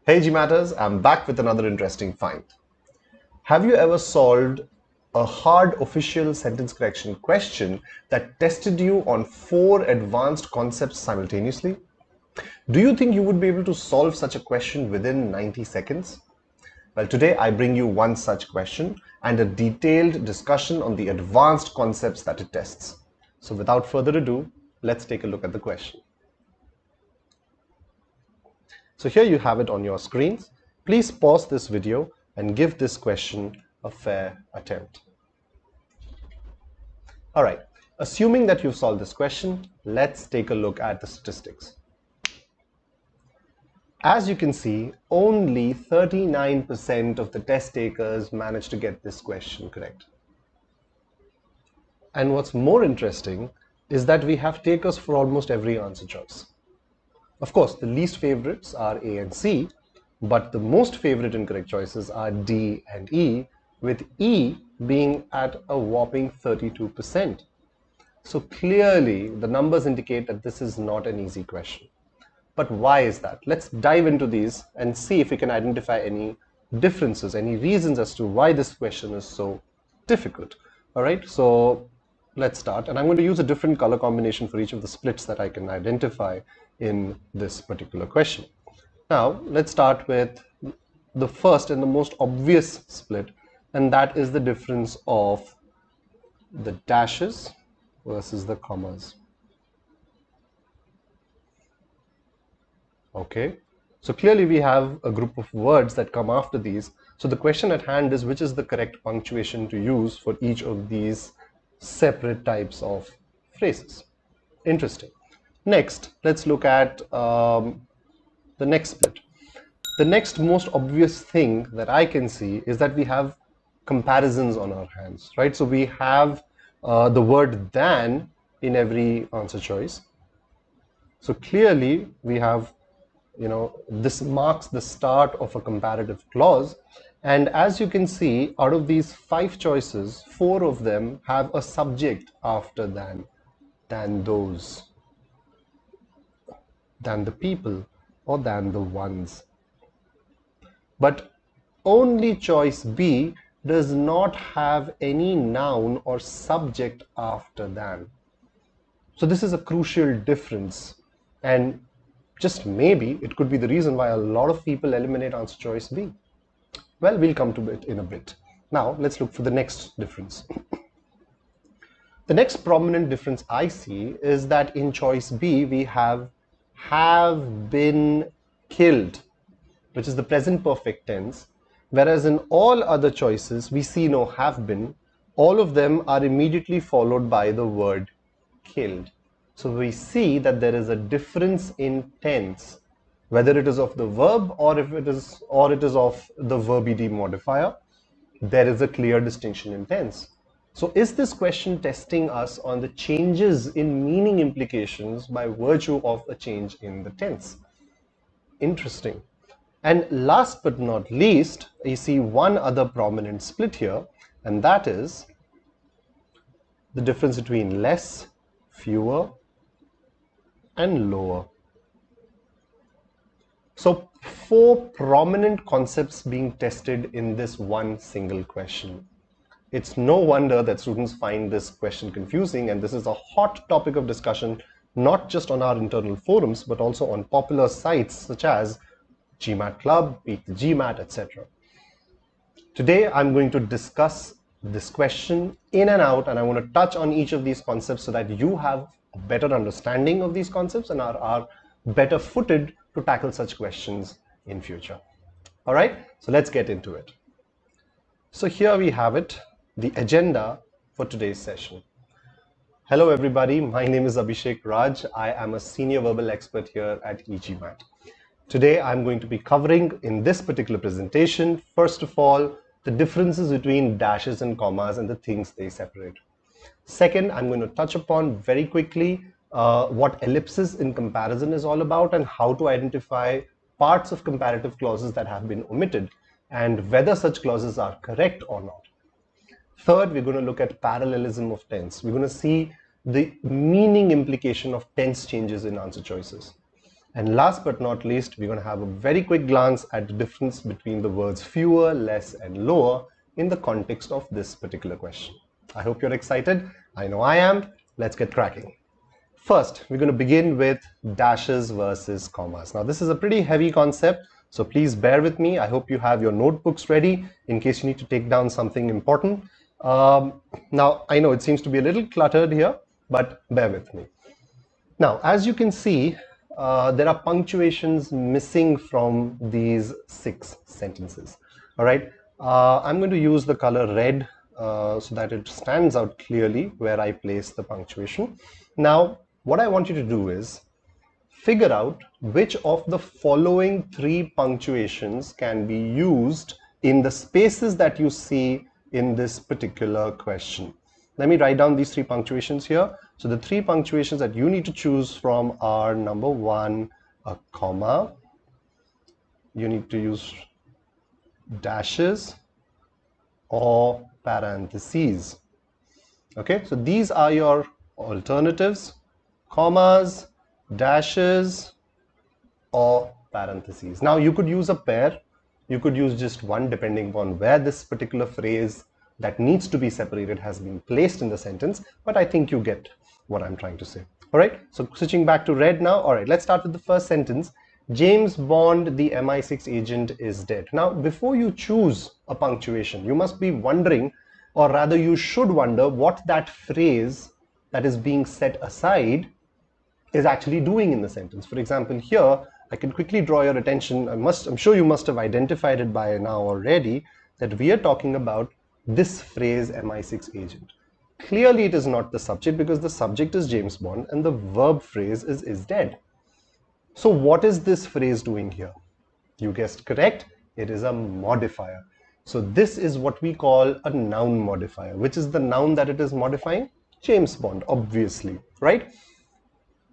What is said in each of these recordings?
Hey GMATers, I'm back with another interesting find. Have you ever solved a hard official sentence correction question that tested you on 4 advanced concepts simultaneously? Do you think you would be able to solve such a question within 90 seconds? Well, today I bring you one such question and a detailed discussion on the advanced concepts that it tests. So without further ado, let's take a look at the question. So here you have it on your screens. Please pause this video and give this question a fair attempt. All right, assuming that you've solved this question, let's take a look at the statistics. As you can see, only 39% of the test takers managed to get this question correct. And what's more interesting is that we have takers for almost every answer choice. Of course, the least favorites are A and C, but the most favorite incorrect choices are D and E, with E being at a whopping 32%. So clearly, the numbers indicate that this is not an easy question. But why is that? Let's dive into these and see if we can identify any differences, any reasons as to why this question is so difficult. All right, so let's start. And I'm going to use a different color combination for each of the splits that I can identify in this particular question. Now, let's start with the first and the most obvious split, and that is the difference of the dashes versus the commas. Okay, so clearly we have a group of words that come after these. So the question at hand is, which is the correct punctuation to use for each of these separate types of phrases? Interesting. Next, let's look at the next split. The next most obvious thing that I can see is that we have comparisons on our hands, right? So we have the word than in every answer choice. So clearly we have, this marks the start of a comparative clause. And as you can see, out of these 5 choices, 4 of them have a subject after than those, than the people, or than the ones. But only choice B does not have any noun or subject after than. So this is a crucial difference, and just maybe it could be the reason why a lot of people eliminate answer choice B. Well, we'll come to it in a bit. Now let's look for the next difference. The next prominent difference I see is that in choice B we have been killed, which is the present perfect tense, whereas in all other choices we see no have been. All of them are immediately followed by the word killed. So we see that there is a difference in tense, whether it is of the verb or it is of the verb ed modifier. There is a clear distinction in tense. So is this question testing us on the changes in meaning implications by virtue of a change in the tense? Interesting. And last but not least, you see one other prominent split here, and that is the difference between less, fewer, and lower. So 4 prominent concepts being tested in this one single question. It's no wonder that students find this question confusing, and this is a hot topic of discussion, not just on our internal forums, but also on popular sites such as GMAT Club, Beat the GMAT, etc. Today, I'm going to discuss this question in and out, and I want to touch on each of these concepts so that you have a better understanding of these concepts and are better footed to tackle such questions in future. All right, so let's get into it. So here we have it, the agenda for today's session. Hello everybody, my name is Abhishek Raj. I am a senior verbal expert here at e-GMAT. Today I'm going to be covering in this particular presentation, first of all, the differences between dashes and commas and the things they separate. Second, I'm going to touch upon very quickly what ellipsis in comparison is all about and how to identify parts of comparative clauses that have been omitted and whether such clauses are correct or not. Third, we're going to look at parallelism of tense. We're going to see the meaning implication of tense changes in answer choices. And last but not least, we're going to have a very quick glance at the difference between the words fewer, less, and lower in the context of this particular question. I hope you're excited. I know I am. Let's get cracking. First, we're going to begin with dashes versus commas. Now, this is a pretty heavy concept, so please bear with me. I hope you have your notebooks ready in case you need to take down something important. Now, I know it seems to be a little cluttered here, but bear with me. Now, as you can see, there are punctuations missing from these 6 sentences. All right, I'm going to use the color red so that it stands out clearly where I place the punctuation. Now, what I want you to do is figure out which of the following 3 punctuations can be used in the spaces that you see in this particular question. Let me write down these 3 punctuations here. So the 3 punctuations that you need to choose from are number 1, a comma. You need to use dashes or parentheses. Okay, so these are your alternatives: commas, dashes, or parentheses. Now you could use a pair, you could use just one depending upon where this particular phrase that needs to be separated has been placed in the sentence, but I think you get what I'm trying to say. All right, so switching back to red now. All right, let's start with the first sentence. James Bond, the MI6 agent, is dead. Now, before you choose a punctuation, you must be wondering, or rather you should wonder, what that phrase that is being set aside is actually doing in the sentence. For example, here I can quickly draw your attention. I'm sure you must have identified it by now already, that we are talking about this phrase MI6 agent. Clearly it is not the subject because the subject is James Bond and the verb phrase is dead. So what is this phrase doing here? You guessed correct, it is a modifier. So this is what we call a noun modifier. Which is the noun that it is modifying? James Bond, obviously, right?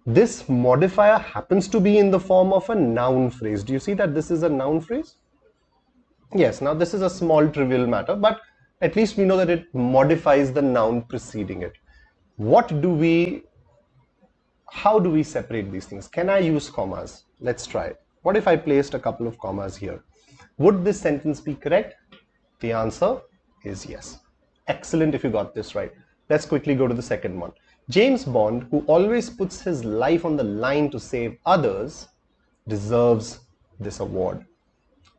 This modifier happens to be in the form of a noun phrase. Do you see that this is a noun phrase? Yes, now this is a small trivial matter, but at least we know that it modifies the noun preceding it. How do we separate these things? Can I use commas? Let's try it. What if I placed a couple of commas here? Would this sentence be correct? The answer is yes. Excellent if you got this right. Let's quickly go to the second one. James Bond, who always puts his life on the line to save others, deserves this award.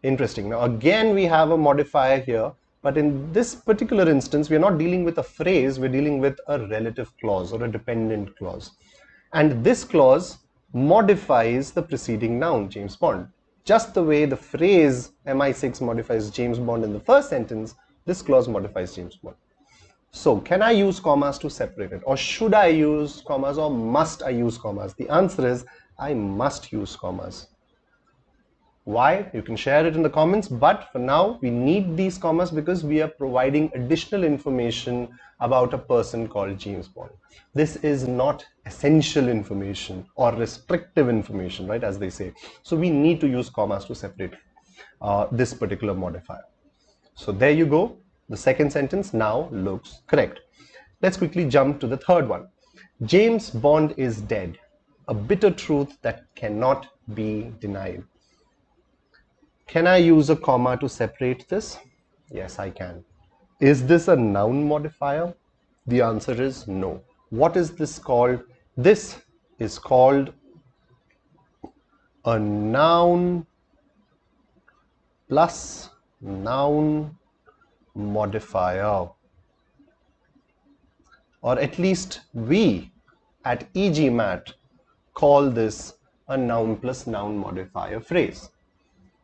Interesting. Now again we have a modifier here, but in this particular instance we are not dealing with a phrase, we're dealing with a relative clause or a dependent clause. And this clause modifies the preceding noun, James Bond. Just the way the phrase MI6 modifies James Bond in the first sentence, this clause modifies James Bond. So can I use commas to separate it? Or should I use commas, or must I use commas? The answer is I must use commas. Why? You can share it in the comments, but for now we need these commas because we are providing additional information about a person called James Bond. This is not essential information or restrictive information, right, as they say. So we need to use commas to separate this particular modifier. So there you go. The second sentence now looks correct. Let's quickly jump to the third one. James Bond is dead, a bitter truth that cannot be denied. Can I use a comma to separate this? Yes, I can. Is this a noun modifier? The answer is no. What is this called? This is called a noun plus noun modifier. Or at least we at e-GMAT call this a noun plus noun modifier phrase.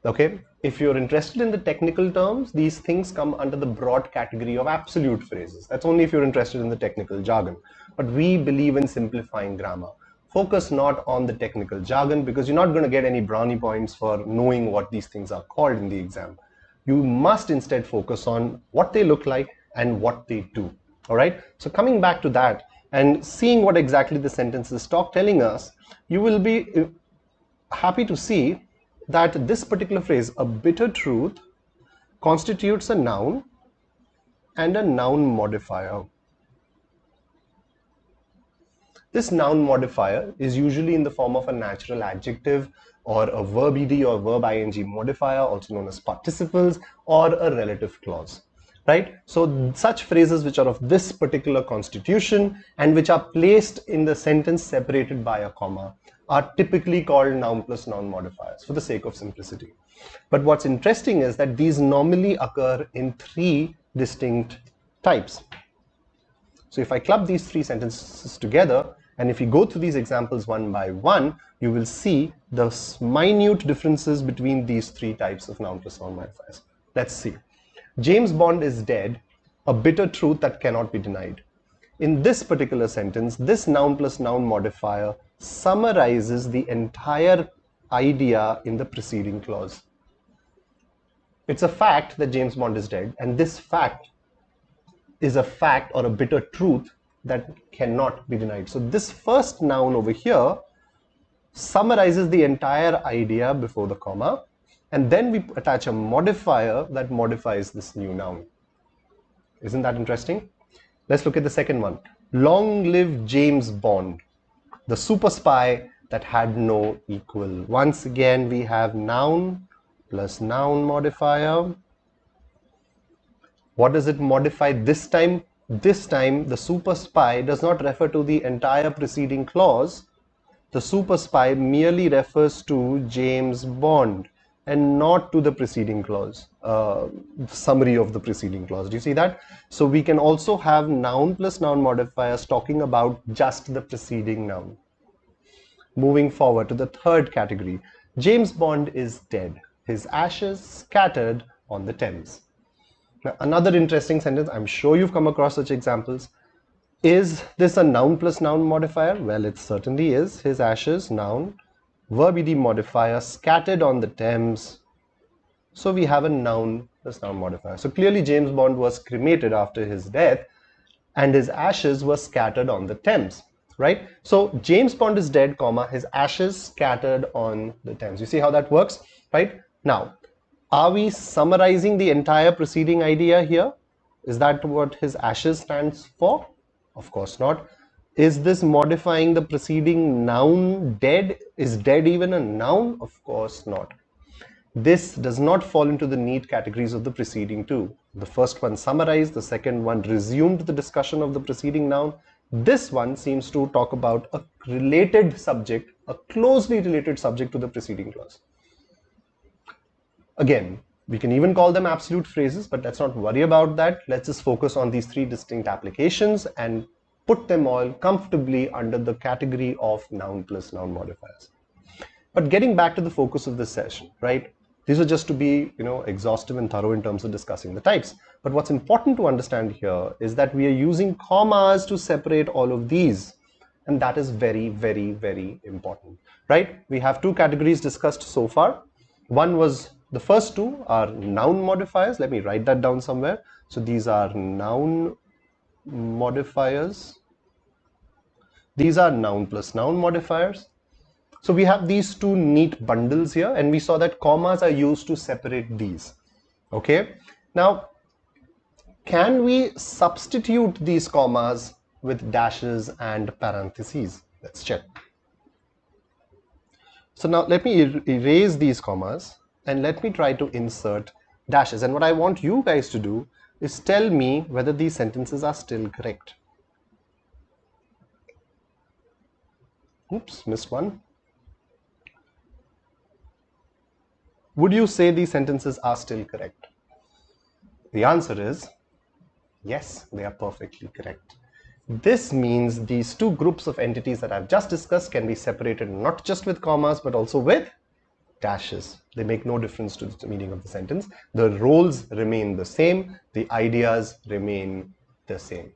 Okay, if you're interested in the technical terms, these things come under the broad category of absolute phrases. That's only if you're interested in the technical jargon. But we believe in simplifying grammar. Focus not on the technical jargon because you're not going to get any brownie points for knowing what these things are called in the exam. You must instead focus on what they look like and what they do. All right, so coming back to that and seeing what exactly the sentence is telling us, you will be happy to see that this particular phrase, a bitter truth, constitutes a noun and a noun modifier. This noun modifier is usually in the form of a natural adjective or a verb ed or verb ing modifier, also known as participles, or a relative clause. Right? So such phrases which are of this particular constitution and which are placed in the sentence separated by a comma are typically called noun plus noun modifiers for the sake of simplicity. But what's interesting is that these normally occur in three distinct types. So if I club these three sentences together, and if you go through these examples one by one, you will see the minute differences between these three types of noun plus noun modifiers. Let's see. James Bond is dead, a bitter truth that cannot be denied. In this particular sentence, this noun plus noun modifier summarizes the entire idea in the preceding clause. It's a fact that James Bond is dead, and this fact is a fact or a bitter truth that cannot be denied. So this first noun over here summarizes the entire idea before the comma, and then we attach a modifier that modifies this new noun. Isn't that interesting? Let's look at the second one. Long live James Bond, the super spy that had no equal. Once again, we have noun plus noun modifier. What does it modify this time? This time, the super spy does not refer to the entire preceding clause. The super spy merely refers to James Bond and not to the preceding clause, summary of the preceding clause. Do you see that? So we can also have noun plus noun modifiers talking about just the preceding noun. Moving forward to the third category. James Bond is dead. His ashes scattered on the Thames. Now, another interesting sentence, I'm sure you've come across such examples. Is this a noun plus noun modifier? Well, it certainly is. His ashes, noun, verb ed modifier, scattered on the Thames. So we have a noun plus noun modifier. So clearly James Bond was cremated after his death and his ashes were scattered on the Thames, right? So James Bond is dead, comma, his ashes scattered on the Thames. You see how that works, right? Now, are we summarizing the entire preceding idea here? Is that what his ashes stands for? Of course not. Is this modifying the preceding noun dead? Is dead even a noun? Of course not. This does not fall into the neat categories of the preceding two. The first one summarized, the second one resumed the discussion of the preceding noun. This one seems to talk about a related subject, a closely related subject to the preceding clause. Again, we can even call them absolute phrases, but let's not worry about that. Let's just focus on these three distinct applications and put them all comfortably under the category of noun plus noun modifiers. But getting back to the focus of this session, right? These are just to be, exhaustive and thorough in terms of discussing the types. But what's important to understand here is that we are using commas to separate all of these. And that is very, very, very important, right? We have two categories discussed so far. One was, the first two are noun modifiers. Let me write that down somewhere. So these are noun modifiers. These are noun plus noun modifiers. So we have these two neat bundles here, and we saw that commas are used to separate these. Okay. Now, can we substitute these commas with dashes and parentheses? Let's check. So now let me erase these commas and let me try to insert dashes. And what I want you guys to do is tell me whether these sentences are still correct. Oops, missed one. Would you say these sentences are still correct? The answer is yes, they are perfectly correct. This means these two groups of entities that I've just discussed can be separated not just with commas but also with dashes. They make no difference to the meaning of the sentence. The roles remain the same, the ideas remain the same.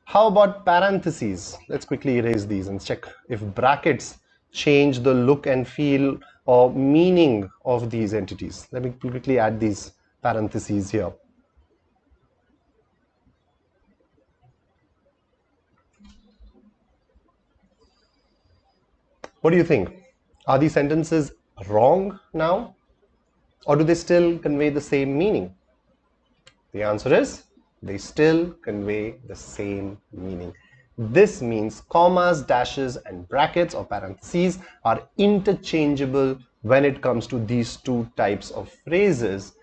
How about parentheses? Let's quickly erase these and check if brackets change the look and feel or meaning of these entities. Let me quickly add these parentheses here. What do you think? Are these sentences wrong now, or do they still convey the same meaning? The answer is they still convey the same meaning. This means commas, dashes, and brackets or parentheses are interchangeable when it comes to these two types of phrases,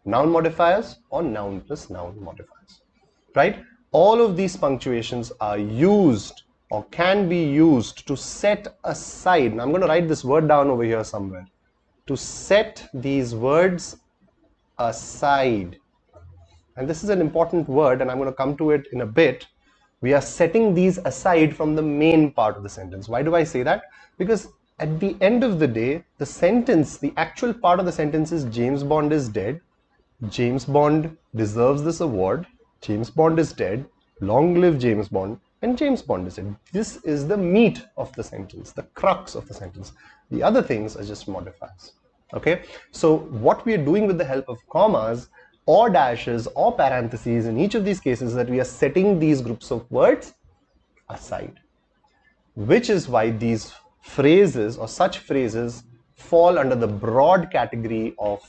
noun modifiers or noun plus noun modifiers, right? All of these punctuations are used or can be used to set aside, and I'm going to write this word down over here somewhere, to set these words aside. And this is an important word, and I'm going to come to it in a bit. We are setting these aside from the main part of the sentence. Why do I say that? Because at the end of the day, the sentence, the actual part of the sentence is James Bond is dead, James Bond deserves this award, James Bond is dead, long live James Bond, and James Bond is dead. This is the meat of the sentence, the crux of the sentence. The other things are just modifiers. Okay, so what we are doing with the help of commas or dashes or parentheses in each of these cases is that we are setting these groups of words aside, which is why these phrases or such phrases fall under the broad category of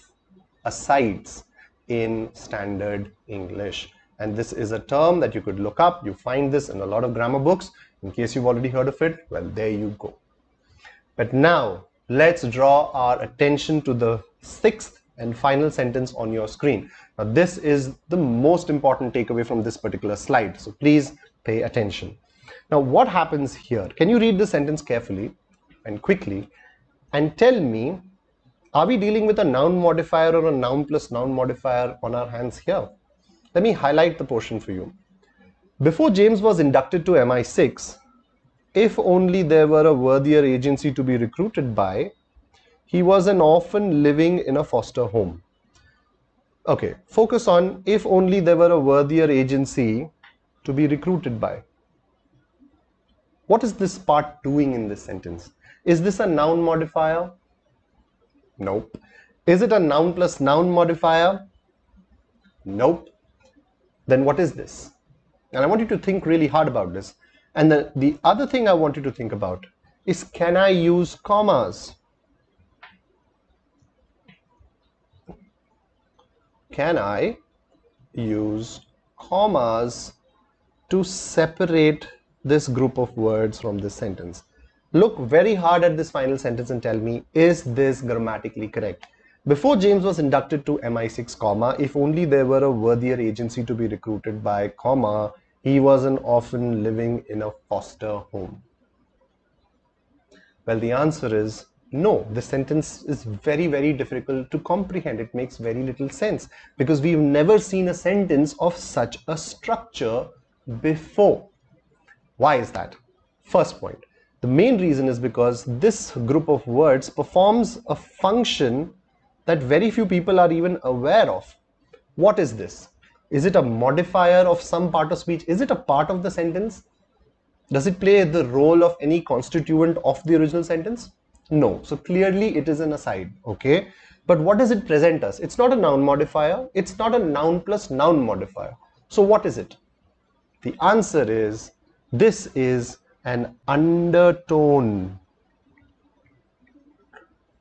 asides in standard English. And this is a term that you could look up. You find this in a lot of grammar books. In case you've already heard of it, well, there you go. But now let's draw our attention to the sixth and final sentence on your screen. Now this is the most important takeaway from this particular slide, so please pay attention. Now what happens here? Can you read the sentence carefully and quickly and tell me, are we dealing with a noun modifier or a noun plus noun modifier on our hands here? Let me highlight the portion for you. Before James was inducted to MI6, if only there were a worthier agency to be recruited by, he was an orphan living in a foster home. Okay, focus on if only there were a worthier agency to be recruited by. What is this part doing in this sentence? Is this a noun modifier? Nope. Is it a noun plus noun modifier? Nope. Then what is this? And I want you to think really hard about this. And the other thing I want you to think about is, can I use commas? Can I use commas to separate this group of words from this sentence? Look very hard at this final sentence and tell me, is this grammatically correct? Before James was inducted to MI6, comma, if only there were a worthier agency to be recruited by, comma, he was an orphan living in a foster home. Well, the answer is no. This sentence is very, very difficult to comprehend. It makes very little sense because we've never seen a sentence of such a structure before. Why is that? First point. The main reason is because this group of words performs a function that very few people are even aware of. What is this? Is it a modifier of some part of speech? Is it a part of the sentence? Does it play the role of any constituent of the original sentence? No. So clearly it is an aside, okay? But what does it present us? It's not a noun modifier. It's not a noun plus noun modifier. So what is it? The answer is, this is an undertone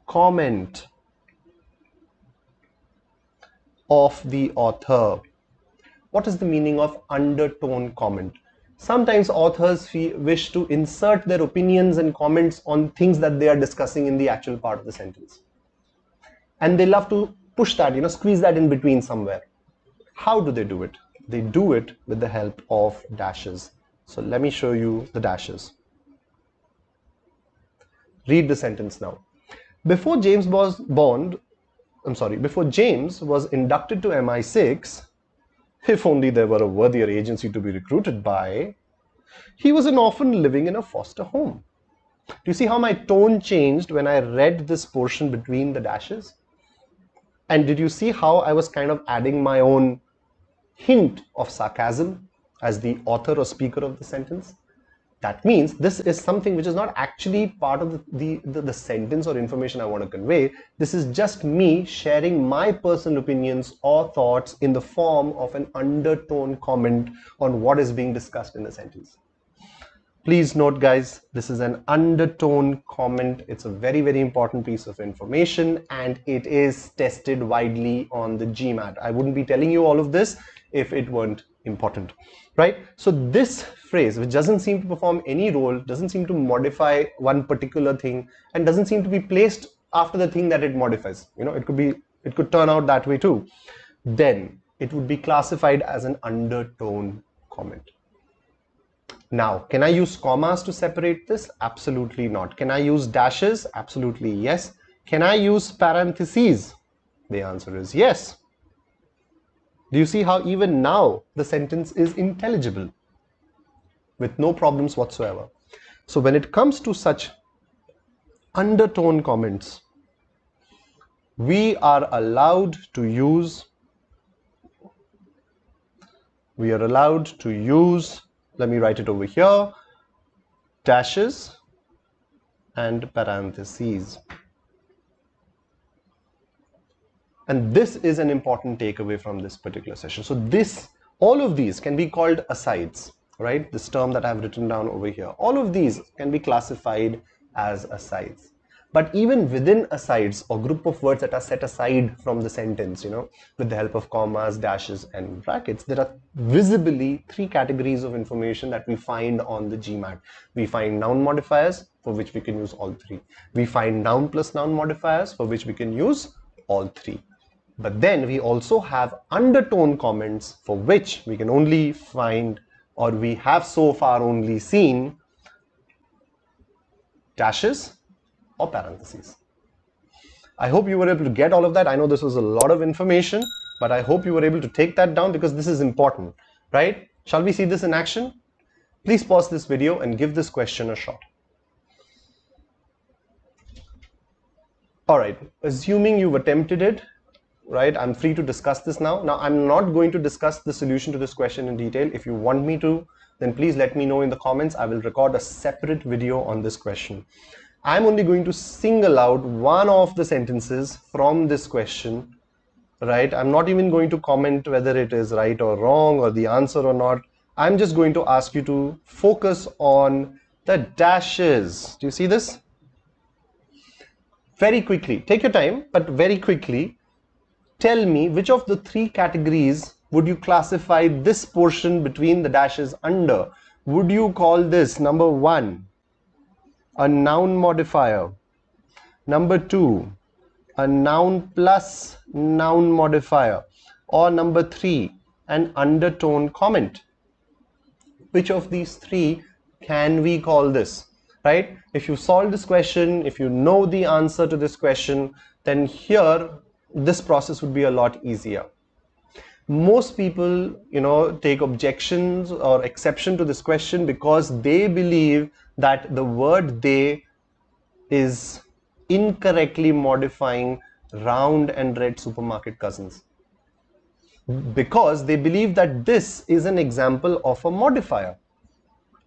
comment of the author. What is the meaning of undertone comment? Sometimes authors wish to insert their opinions and comments on things that they are discussing in the actual part of the sentence. And they love to push that, squeeze that in between somewhere. How do they do it? They do it with the help of dashes. So let me show you the dashes. Read the sentence now. Before James was inducted to MI6, if only there were a worthier agency to be recruited by, he was an orphan living in a foster home. Do you see how my tone changed when I read this portion between the dashes? And did you see how I was kind of adding my own hint of sarcasm as the author or speaker of the sentence? That means this is something which is not actually part of the sentence or information I want to convey. This is just me sharing my personal opinions or thoughts in the form of an undertone comment on what is being discussed in the sentence. Please note, guys, this is an undertone comment. It's a very, very important piece of information and it is tested widely on the GMAT. I wouldn't be telling you all of this if it weren't important, right? So this phrase, which doesn't seem to perform any role, doesn't seem to modify one particular thing, and doesn't seem to be placed after the thing that it modifies, you know, it could turn out that way too, then it would be classified as an undertone comment. Now, can I use commas to separate this? Absolutely not. Can I use dashes? Absolutely yes. Can I use parentheses? The answer is yes. Do you see how even now the sentence is intelligible with no problems whatsoever? So when it comes to such undertone comments, we are allowed to use, let me write it over here, dashes and parentheses. And this is an important takeaway from this particular session. So all of these can be called asides, right? This term that I've written down over here, all of these can be classified as asides. But even within asides, or group of words that are set aside from the sentence, you know, with the help of commas, dashes, and brackets, there are visibly three categories of information that we find on the GMAT. We find noun modifiers, for which we can use all three. We find noun plus noun modifiers, for which we can use all three. But then we also have undertone comments, for which we can only find, or we have so far only seen, dashes or parentheses. I hope you were able to get all of that. I know this was a lot of information, but I hope you were able to take that down, because this is important, right? Shall we see this in action? Please pause this video and give this question a shot. All right, assuming you've attempted it, right, I'm free to discuss this now. Now, I'm not going to discuss the solution to this question in detail. If you want me to, then please let me know in the comments. I will record a separate video on this question. I'm only going to single out one of the sentences from this question, right? I'm not even going to comment whether it is right or wrong or the answer or not. I'm just going to ask you to focus on the dashes. Do you see this? Very quickly, take your time, but very quickly, tell me which of the three categories would you classify this portion between the dashes under? Would you call this, number one, a noun modifier, number two, a noun plus noun modifier, or number three, an undertone comment? Which of these three can we call this, right? If you solve this question, if you know the answer to this question, then here this process would be a lot easier. Most people, you know, take objections or exception to this question because they believe that the word they is incorrectly modifying round and red supermarket cousins, because they believe that this is an example of a modifier.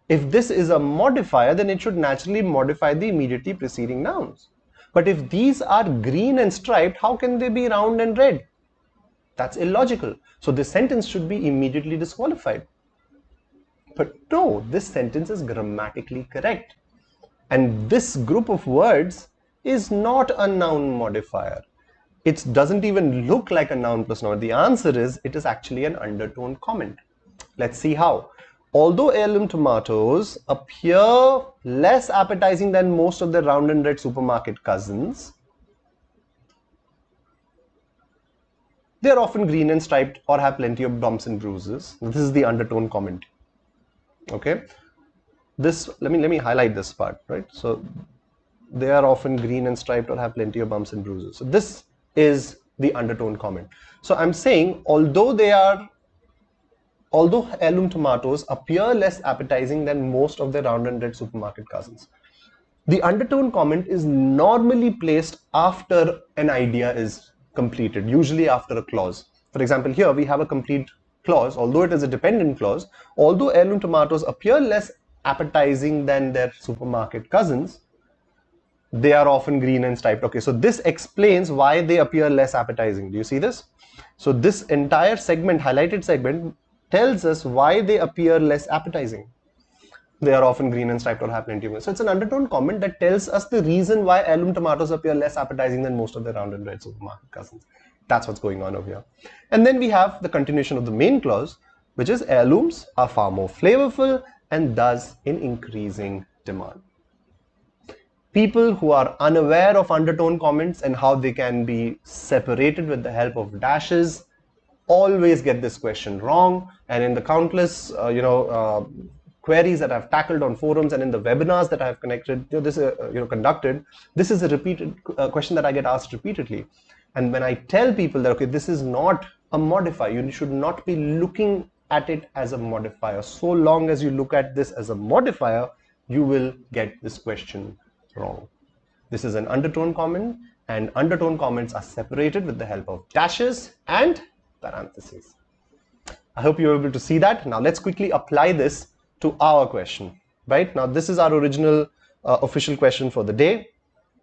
If this is a modifier, then it should naturally modify the immediately preceding nouns. But if these are green and striped, how can they be round and red? That's illogical. So this sentence should be immediately disqualified. But no, this sentence is grammatically correct. And this group of words is not a noun modifier. It doesn't even look like a noun plus noun. The answer is, it is actually an undertone comment. Let's see how. Although heirloom tomatoes appear less appetizing than most of the round and red supermarket cousins, they are often green and striped or have plenty of bumps and bruises. This is the undertone comment. Okay, this let me highlight this part, right? So they are often green and striped or have plenty of bumps and bruises. So this is the undertone comment. So I'm saying, although heirloom tomatoes appear less appetizing than most of the round and red supermarket cousins, the undertone comment is normally placed after an idea is completed, usually after a clause. For example, here we have a complete clause, although it is a dependent clause. Although heirloom tomatoes appear less appetizing than their supermarket cousins, they are often green and striped. Okay, so this explains why they appear less appetizing. Do you see this? So this entire segment, highlighted segment, tells us why they appear less appetizing. They are often green and striped or have plenty of. So it's an undertone comment that tells us the reason why heirloom tomatoes appear less appetizing than most of the round and red supermarket cousins. That's what's going on over here. And then we have the continuation of the main clause, which is heirlooms are far more flavorful and thus in increasing demand. People who are unaware of undertone comments and how they can be separated with the help of dashes always get this question wrong, and in the countless queries that I've tackled on forums and in the webinars that I've conducted, this is a repeated question that I get asked repeatedly. And when I tell people that, okay, this is not a modifier, you should not be looking at it as a modifier. So long as you look at this as a modifier, you will get this question wrong. This is an undertone comment, and undertone comments are separated with the help of dashes and parentheses. I hope you're able to see that. Now let's quickly apply this to our question. Right now, this is our original official question for the day.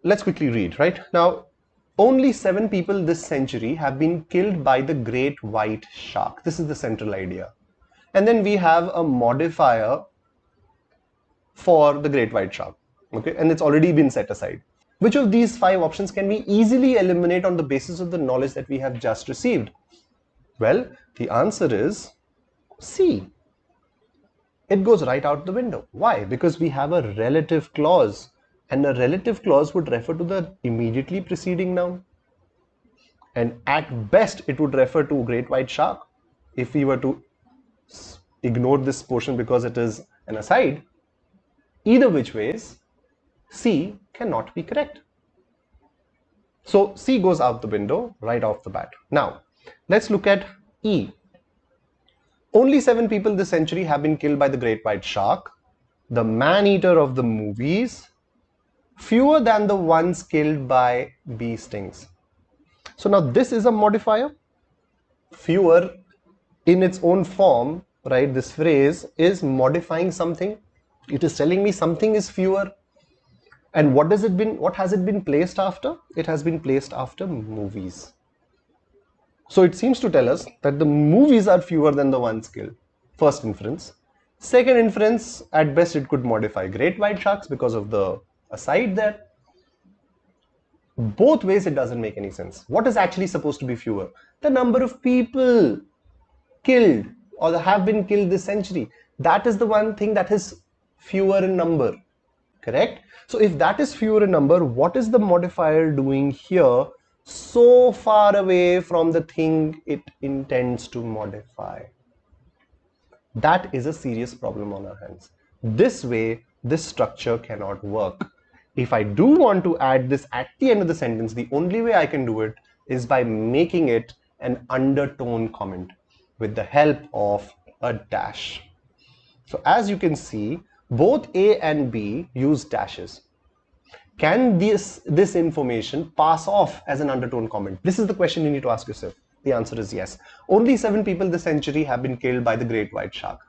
Let's quickly read. Right now, only 7 people this century have been killed by the great white shark. This is the central idea. And then we have a modifier for the great white shark. Okay, and it's already been set aside. Which of these 5 options can we easily eliminate on the basis of the knowledge that we have just received? Well, the answer is C. It goes right out the window. Why? Because we have a relative clause, and a relative clause would refer to the immediately preceding noun. And at best, it would refer to great white shark. If we were to ignore this portion because it is an aside, either which ways, C cannot be correct. So C goes out the window right off the bat. Now, let's look at E. Only 7 people this century have been killed by the great white shark, the man-eater of the movies, fewer than the ones killed by bee stings. So now this is a modifier. Fewer in its own form, right? This phrase is modifying something. It is telling me something is fewer. And what has it been placed after? It has been placed after movies. So it seems to tell us that the movies are fewer than the ones killed. First inference. Second inference, at best it could modify great white sharks because of the aside there. Both ways it doesn't make any sense. What is actually supposed to be fewer? The number of people killed or have been killed this century. That is the one thing that is fewer in number. Correct? So if that is fewer in number, what is the modifier doing here so far away from the thing it intends to modify? That is a serious problem on our hands. This way, this structure cannot work. If I do want to add this at the end of the sentence, the only way I can do it is by making it an undertone comment with the help of a dash. So as you can see, both A and B use dashes. Can this information pass off as an undertone comment? This is the question you need to ask yourself. The answer is yes. Only 7 people this century have been killed by the great white shark.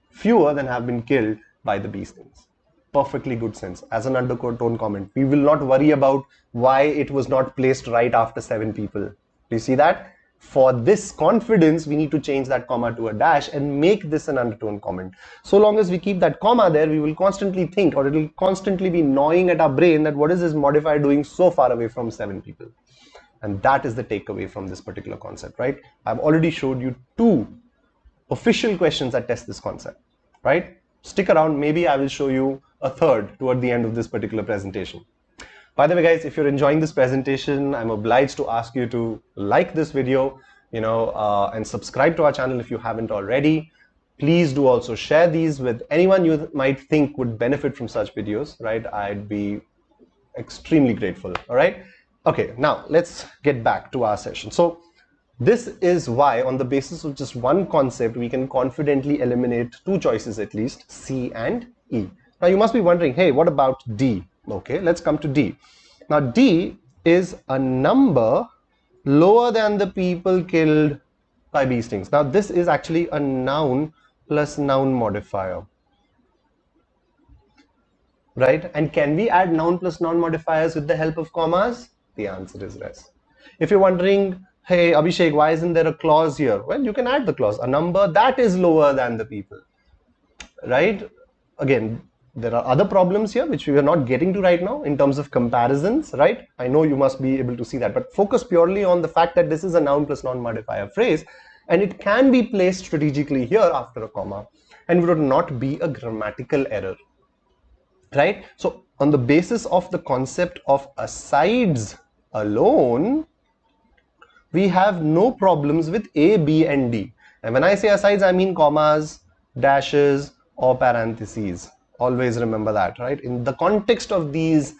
Fewer than have been killed by the bee stings. Perfectly good sense as an undertone comment. We will not worry about why it was not placed right after 7 people. Do you see that? For this confidence, we need to change that comma to a dash and make this an undertone comment. So long as we keep that comma there, we will constantly think, or it will constantly be gnawing at our brain that what is this modifier doing so far away from 7 people? And that is the takeaway from this particular concept, right? I've already showed you 2 official questions that test this concept, right? Stick around, maybe I will show you a third toward the end of this particular presentation. By the way, guys, if you're enjoying this presentation, I'm obliged to ask you to like this video, and subscribe to our channel if you haven't already. Please do also share these with anyone you might think would benefit from such videos, right? I'd be extremely grateful, all right? Okay, now let's get back to our session. So this is why, on the basis of just one concept, we can confidently eliminate 2 choices at least, C and E. Now you must be wondering, hey, what about D? Okay, let's come to D. Now D is a number lower than the people killed by bee stings. Now this is actually a noun plus noun modifier, right? And can we add noun plus noun modifiers with the help of commas? The answer is yes. If you're wondering, hey Abhishek, why isn't there a clause here? Well, you can add the clause, a number that is lower than the people, right? Again, there are other problems here which we are not getting to right now in terms of comparisons, right? I know you must be able to see that, but focus purely on the fact that this is a noun plus noun modifier phrase, and it can be placed strategically here after a comma and would not be a grammatical error, right? So on the basis of the concept of asides alone, we have no problems with A, B and D. And when I say asides, I mean commas, dashes or parentheses. Always remember that, right? In the context of these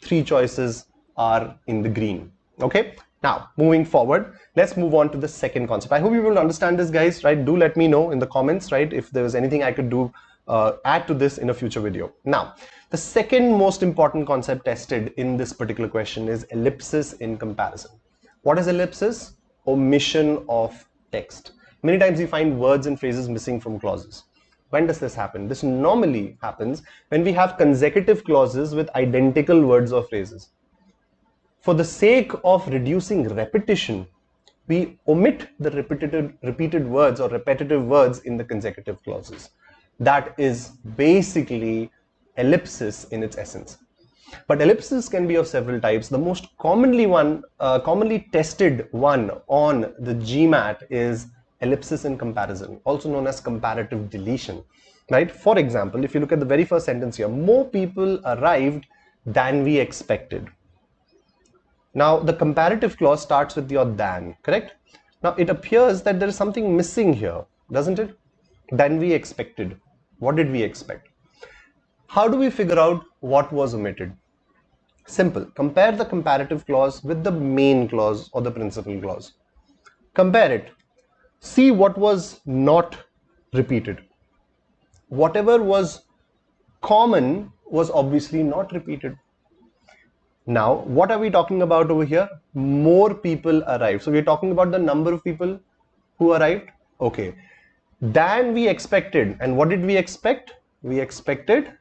three choices are in the green. Okay, now moving forward, let's move on to the second concept. I hope you will understand this, guys, right? Do let me know in the comments, right, if there was anything I could do add to this in a future video. Now, the second most important concept tested in this particular question is ellipsis in comparison. What is ellipsis? Omission of text. Many times you find words and phrases missing from clauses. When does this happen? This normally happens when we have consecutive clauses with identical words or phrases. For the sake of reducing repetition, we omit the repeated words or repetitive words in the consecutive clauses. That is basically ellipsis in its essence. But ellipses can be of several types. The most commonly tested one on the GMAT is ellipsis in comparison, also known as comparative deletion, right? For example, if you look at the very first sentence here, more people arrived than we expected. Now, the comparative clause starts with your than, correct? Now, it appears that there is something missing here, doesn't it? Than we expected. What did we expect? How do we figure out what was omitted? Simple. Compare the comparative clause with the main clause or the principal clause. Compare it. See what was not repeated. Whatever was common was obviously not repeated. Now, what are we talking about over here? More people arrived. So we're talking about the number of people who arrived. Okay. Than we expected. And what did we expect? We expected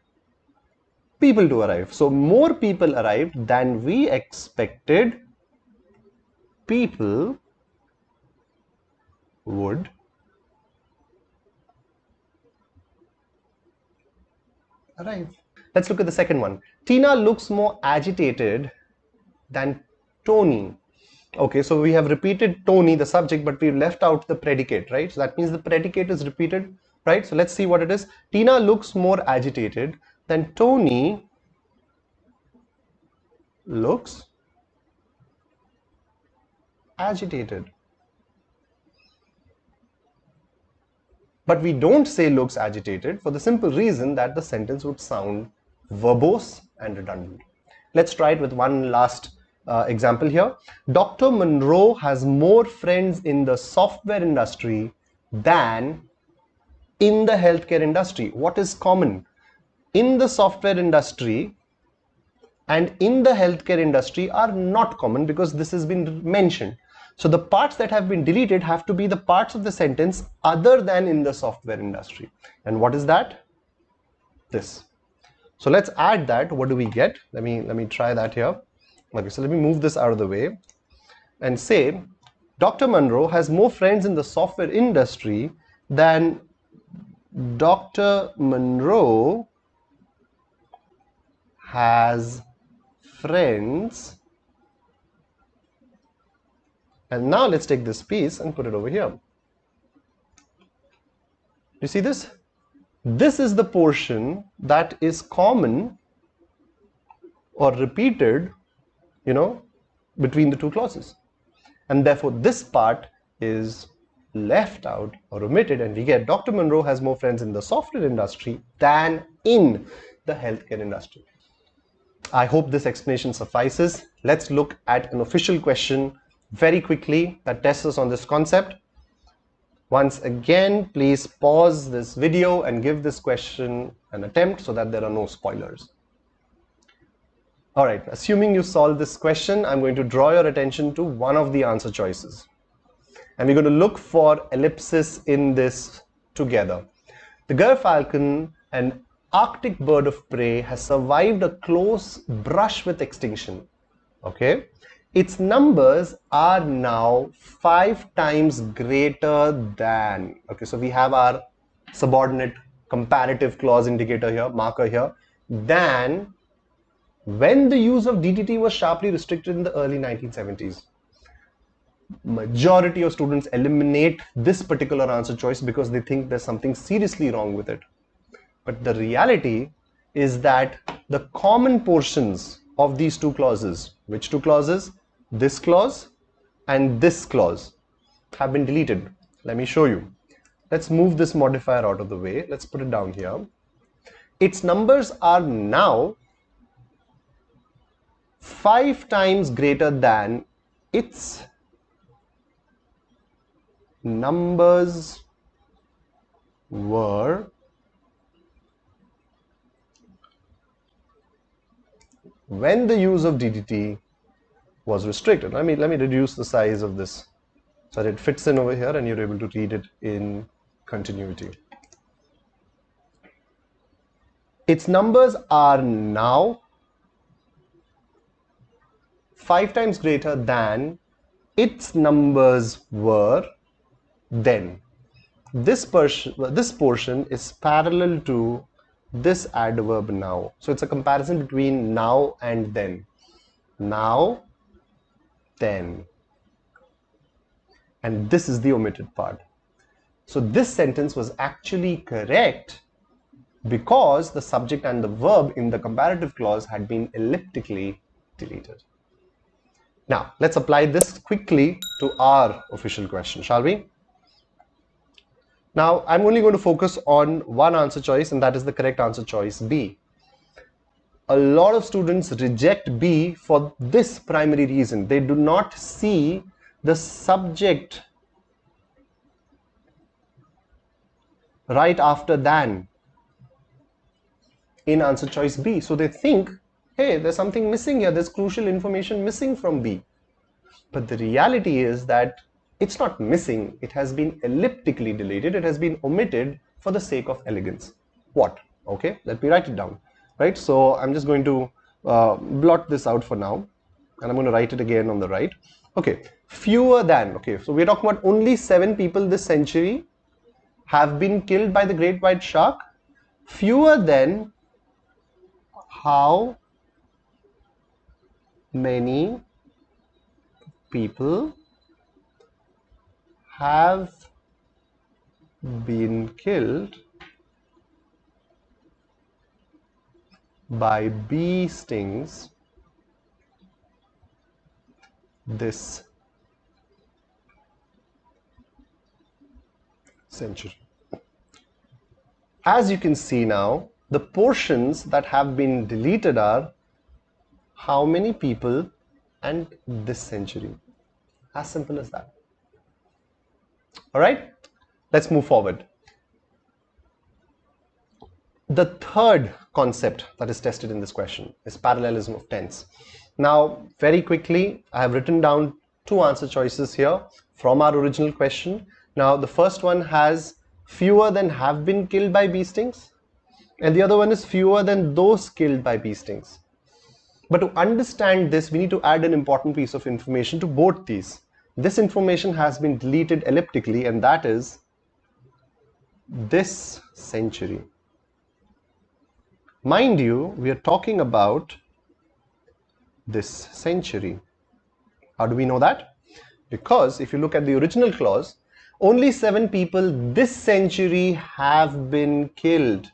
people to arrive. So more people arrived than we expected people would arrive. Let's look at the second one. Tina looks more agitated than Tony. Okay, so we have repeated Tony, the subject, but we've left out the predicate, right? So that means the predicate is repeated, right? So let's see what it is. Tina looks more agitated than Tony looks agitated. But we don't say looks agitated for the simple reason that the sentence would sound verbose and redundant. Let's try it with one last example here. Dr. Monroe has more friends in the software industry than in the healthcare industry. What is common? In the software industry and in the healthcare industry are not common because this has been mentioned. So the parts that have been deleted have to be the parts of the sentence other than in the software industry. And what is that? This. So let's add that. What do we get? Let me try that here. Okay, so let me move this out of the way and say Dr. Monroe has more friends in the software industry than Dr. Monroe has friends. And now let's take this piece and put it over here. You see this? This is the portion that is common or repeated, between the two clauses. And therefore this part is left out or omitted, and we get Dr. Monroe has more friends in the software industry than in the healthcare industry. I hope this explanation suffices. Let's look at an official question very quickly that tests us on this concept. Once again, please pause this video and give this question an attempt so that there are no spoilers. All right, assuming you solve this question, I'm going to draw your attention to one of the answer choices. And we're going to look for ellipsis in this together. The gerfalcon, an Arctic bird of prey, has survived a close brush with extinction. Okay, its numbers are now 5 times greater than. Okay, so we have our subordinate comparative clause indicator here, marker here, than when the use of DDT was sharply restricted in the early 1970s. Majority of students eliminate this particular answer choice because they think there's something seriously wrong with it. But the reality is that the common portions of these two clauses, which two clauses? This clause and this clause, have been deleted. Let me show you. Let's move this modifier out of the way. Let's put it down here. Its numbers are now 5 times greater than its numbers were when the use of DDT was restricted. Let me reduce the size of this so that it fits in over here and you're able to read it in continuity. Its numbers are now 5 times greater than its numbers were then. This portion is parallel to this adverb now. So it's a comparison between now and then. Now, then. And this is the omitted part. So this sentence was actually correct because the subject and the verb in the comparative clause had been elliptically deleted. Now, let's apply this quickly to our official question, shall we? Now, I'm only going to focus on one answer choice, and that is the correct answer choice, B. A lot of students reject B for this primary reason. They do not see the subject right after than in answer choice B. So they think, hey, there's something missing here. There's crucial information missing from B. But the reality is that it's not missing. It has been elliptically deleted. It has been omitted for the sake of elegance. What? Okay, let me write it down. Right, so I'm just going to blot this out for now, and I'm going to write it again on the right. Okay, fewer than. Okay, so we're talking about only 7 people this century have been killed by the great white shark. Fewer than how many people have been killed by bee stings this century. As you can see now, the portions that have been deleted are how many people and this century. As simple as that. All right, let's move forward. The third concept that is tested in this question is parallelism of tense. Now, very quickly, I have written down 2 answer choices here from our original question. Now, the first one has fewer than have been killed by bee stings, and the other one is fewer than those killed by bee stings. But to understand this, we need to add an important piece of information to both these. This information has been deleted elliptically, and that is this century. Mind you, we are talking about this century. How do we know that? Because if you look at the original clause, only 7 people this century have been killed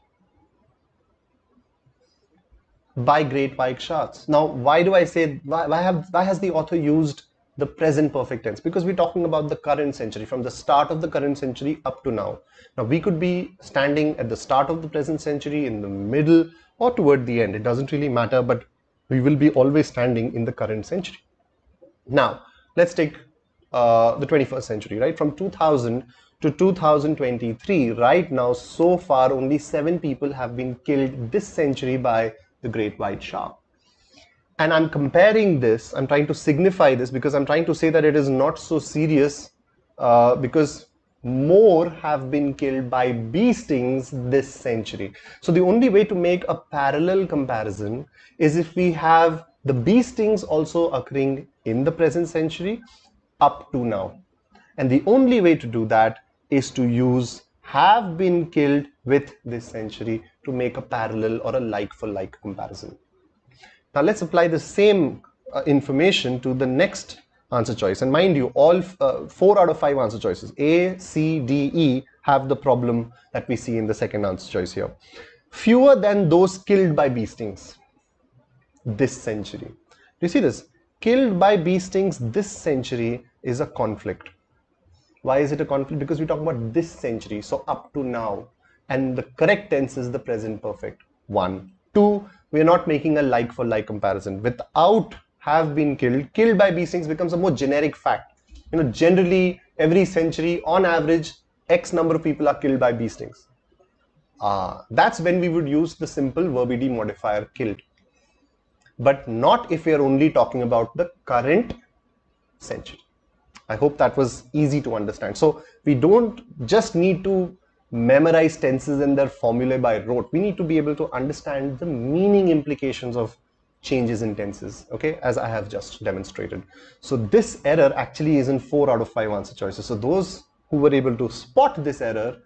by great white sharks. Now, why do I say, why has the author used the present perfect tense? Because we're talking about the current century, from the start of the current century up to now. Now, we could be standing at the start of the present century, in the middle, or toward the end. It doesn't really matter, but we will be always standing in the current century. Now, let's take the 21st century, right? From 2000 to 2023, right now, so far, only 7 people have been killed this century by the great white shark. And I'm comparing this, I'm trying to signify this because I'm trying to say that it is not so serious because more have been killed by bee stings this century. So the only way to make a parallel comparison is if we have the bee stings also occurring in the present century up to now. And the only way to do that is to use have been killed with this century to make a parallel or a like for like comparison. Now let's apply the same information to the next answer choice. And mind you, all 4 out of 5 answer choices, A, C, D, E, have the problem that we see in the second answer choice here. Fewer than those killed by bee stings this century. Do you see this? Killed by bee stings this century is a conflict. Why is it a conflict? Because we talk about this century, so up to now. And the correct tense is the present perfect. 1. 2, we are not making a like for like comparison. Without have been killed, killed by bee stings becomes a more generic fact. You know, generally every century on average X number of people are killed by bee stings. That's when we would use the simple verb ed modifier killed. But not if we are only talking about the current century. I hope that was easy to understand. So we don't just need to memorize tenses and their formulae by rote. We need to be able to understand the meaning implications of changes in tenses, okay, as I have just demonstrated. So this error actually is in 4 out of 5 answer choices. So those who were able to spot this error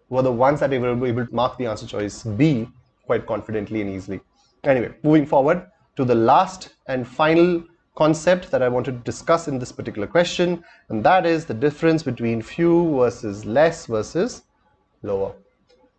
were the ones that were able to mark the answer choice B quite confidently and easily. Anyway, moving forward to the last and final concept that I want to discuss in this particular question, and that is the difference between few versus less versus lower.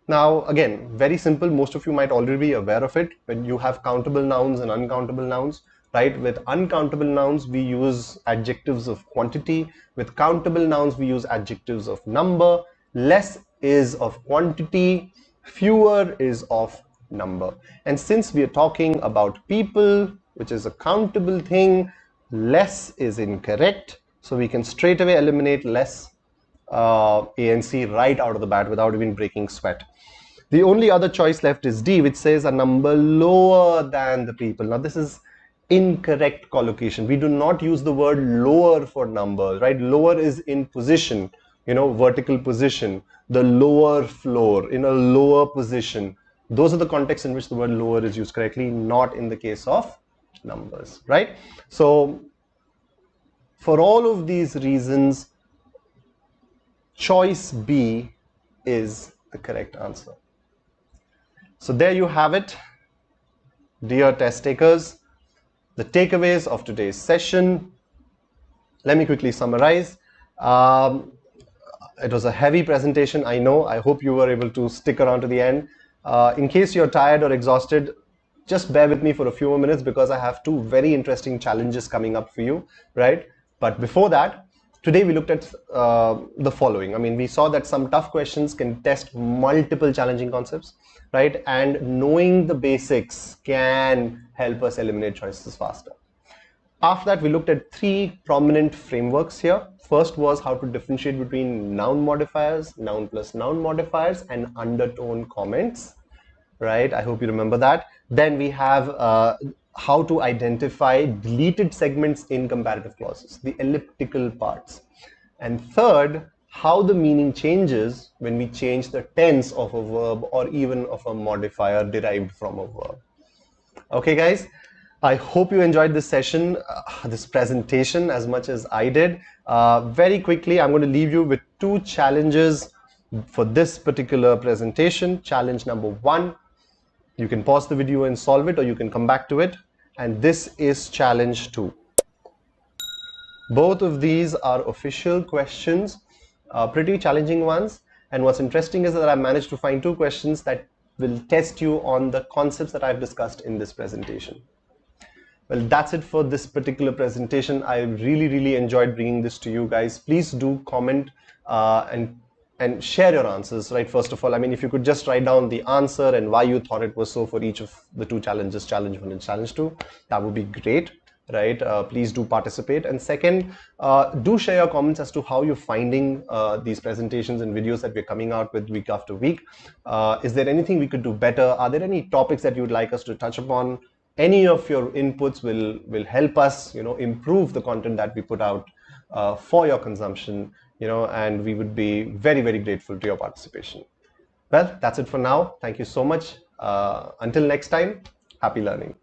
Now again, very simple, most of you might already be aware of it. When you have countable nouns and uncountable nouns, right? With uncountable nouns we use adjectives of quantity, with countable nouns we use adjectives of number. Less is of quantity, fewer is of number. And since we are talking about people, which is a countable thing, less is incorrect, so we can straight away eliminate less A and C right out of the bat without even breaking sweat. The only other choice left is D, which says a number lower than the people. Now this is incorrect collocation. We do not use the word lower for numbers, right? Lower is in position, you know, vertical position, the lower floor, in a lower position. Those are the contexts in which the word lower is used correctly, not in the case of numbers, right? So for all of these reasons, choice B is the correct answer. So there you have it, dear test takers, the takeaways of today's session. Let me quickly summarize. It was a heavy presentation, I know. I hope you were able to stick around to the end. In case you're tired or exhausted, just bear with me for a few more minutes because I have 2 very interesting challenges coming up for you, right? But before that, today we looked at the following. I mean, we saw that some tough questions can test multiple challenging concepts, right? And knowing the basics can help us eliminate choices faster. After that, we looked at 3 prominent frameworks here. First was how to differentiate between noun modifiers, noun plus noun modifiers, and undertone comments, right? I hope you remember that. Then we have how to identify deleted segments in comparative clauses, the elliptical parts. And third, how the meaning changes when we change the tense of a verb or even of a modifier derived from a verb. Okay, guys, I hope you enjoyed this session, this presentation as much as I did. Very quickly, I'm going to leave you with 2 challenges for this particular presentation. Challenge number 1, you can pause the video and solve it, or you can come back to it. And this is challenge 2. Both of these are official questions, pretty challenging ones. And what's interesting is that I managed to find 2 questions that will test you on the concepts that I've discussed in this presentation. Well, that's it for this particular presentation. I really enjoyed bringing this to you guys. Please do comment and share your answers, right? First of all, I mean, if you could just write down the answer and why you thought it was so for each of the 2 challenges, challenge 1 and challenge 2, that would be great, right? Please do participate. And second, do share your comments as to how you're finding these presentations and videos that we're coming out with week after week. Is there anything we could do better? Are there any topics that you'd like us to touch upon? Any of your inputs will help us, you know, improve the content that we put out for your consumption, you know, and we would be very grateful to your participation. Well, that's it for now. Thank you so much. Until next time, happy learning.